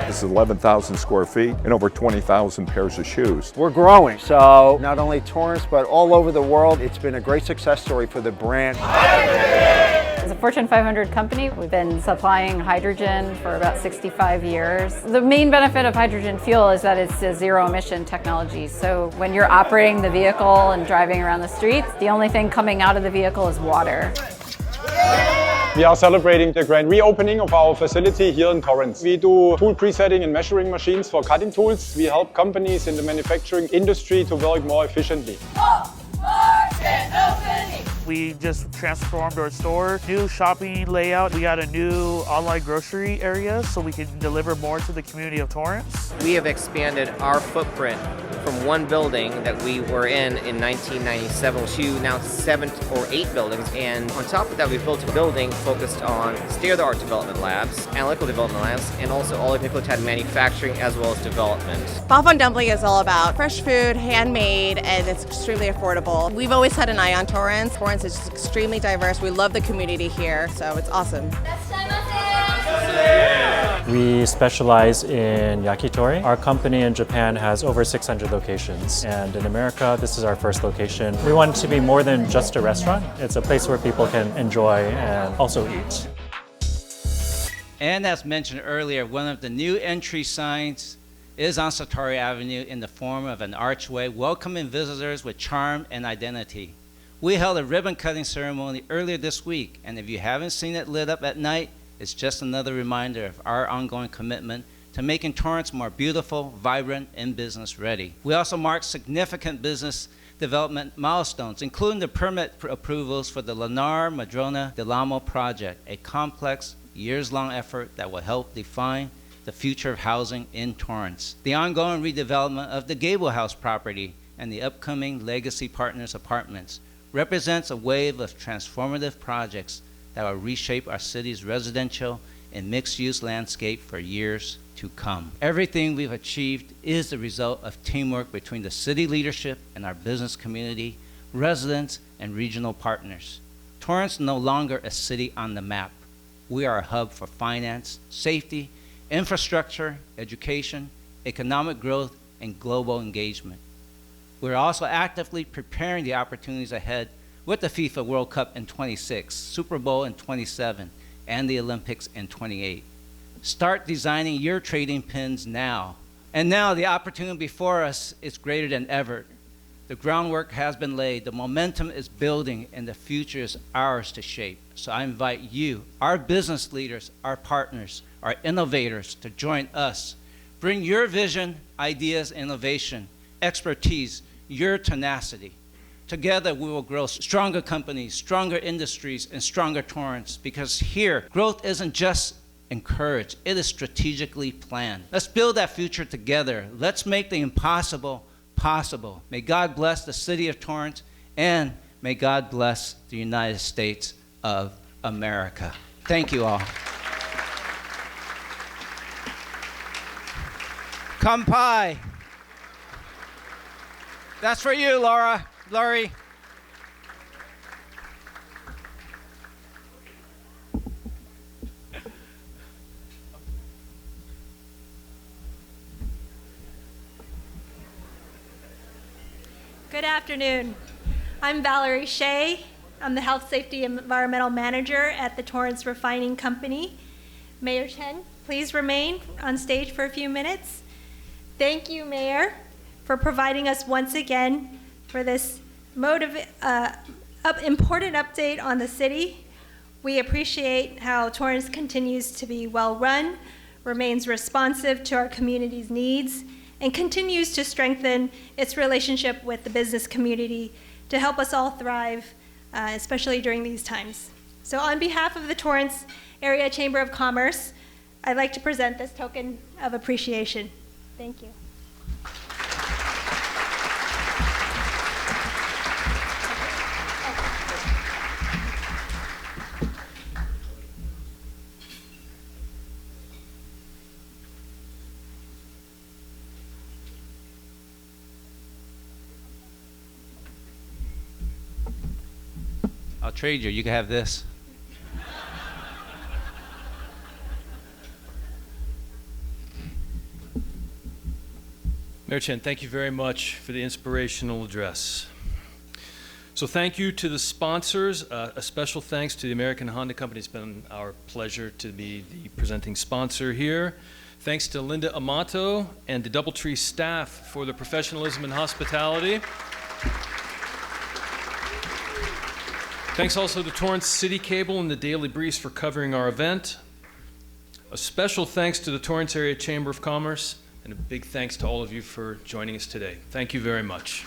This is 11,000 square feet and over 20,000 pairs of shoes.
We're growing, so not only Torrance, but all over the world, it's been a great success story for the brand.
As a Fortune 500 company, we've been supplying hydrogen for about 65 years. The main benefit of hydrogen fuel is that it's a zero-emission technology. So when you're operating the vehicle and driving around the streets, the only thing coming out of the vehicle is water.
We are celebrating the grand reopening of our facility here in Torrance. We do tool presetting and measuring machines for cutting tools. We help companies in the manufacturing industry to work more efficiently.
We just transformed our store, new shopping layout. We got a new online grocery area so we can deliver more to the community of Torrance.
We have expanded our footprint from one building that we were in 1997 to now 7 or 8 buildings. And on top of that, we've built a building focused on state-of-the-art development labs, analytical development labs, and also oligonucleotide manufacturing as well as development.
Bafon Dumpling is all about fresh food, handmade, and it's extremely affordable. We've always had an eye on Torrance. Torrance is just extremely diverse. We love the community here, so it's awesome.
We specialize in yakitori. Our company in Japan has over 600 locations, and in America, this is our first location. We want it to be more than just a restaurant. It's a place where people can enjoy and also eat.
And as mentioned earlier, one of the new entry signs is on Satori Avenue in the form of an archway welcoming visitors with charm and identity. We held a ribbon-cutting ceremony earlier this week, and if you haven't seen it lit up at night, it's just another reminder of our ongoing commitment to making Torrance more beautiful, vibrant, and business-ready. We also marked significant business development milestones, including the permit approvals for the Lennar Madrona del Amo project, a complex, years-long effort that will help define the future of housing in Torrance. The ongoing redevelopment of the Gable House property and the upcoming Legacy Partners Apartments represents a wave of transformative projects that will reshape our city's residential and mixed-use landscape for years to come. Everything we've achieved is the result of teamwork between the city leadership and our business community, residents, and regional partners. Torrance is no longer a city on the map. We are a hub for finance, safety, infrastructure, education, economic growth, and global engagement. We're also actively preparing the opportunities ahead with the FIFA World Cup in 26, Super Bowl in 27, and the Olympics in 28. Start designing your trading pins now. And now the opportunity before us is greater than ever. The groundwork has been laid, the momentum is building, and the future is ours to shape. So I invite you, our business leaders, our partners, our innovators, to join us. Bring your vision, ideas, innovation, expertise, your tenacity. Together we will grow stronger companies, stronger industries, and stronger Torrance, because here, growth isn't just encouraged, it is strategically planned. Let's build that future together. Let's make the impossible possible. May God bless the city of Torrance, and may God bless the United States of America. Thank you all. Kampai. That's for you, Laurie.
Good afternoon. I'm Valerie Shea. I'm the Health, Safety, and Environmental Manager at the Torrance Refining Company. Mayor Chen, please remain on stage for a few minutes. Thank you, Mayor, for providing us once again for this important update on the city. We appreciate how Torrance continues to be well-run, remains responsive to our community's needs, and continues to strengthen its relationship with the business community to help us all thrive, especially during these times. So on behalf of the Torrance Area Chamber of Commerce, I'd like to present this token of appreciation. Thank you.
I'll trade you. You can have this.
Mayor Chen, thank you very much for the inspirational address. So thank you to the sponsors. A special thanks to the American Honda Company. It's been our pleasure to be the presenting sponsor here. Thanks to Linda Amato and the Doubletree staff for their professionalism and hospitality. Thanks also to Torrance City Cable and the Daily Breeze for covering our event. A special thanks to the Torrance Area Chamber of Commerce, and a big thanks to all of you for joining us today. Thank you very much.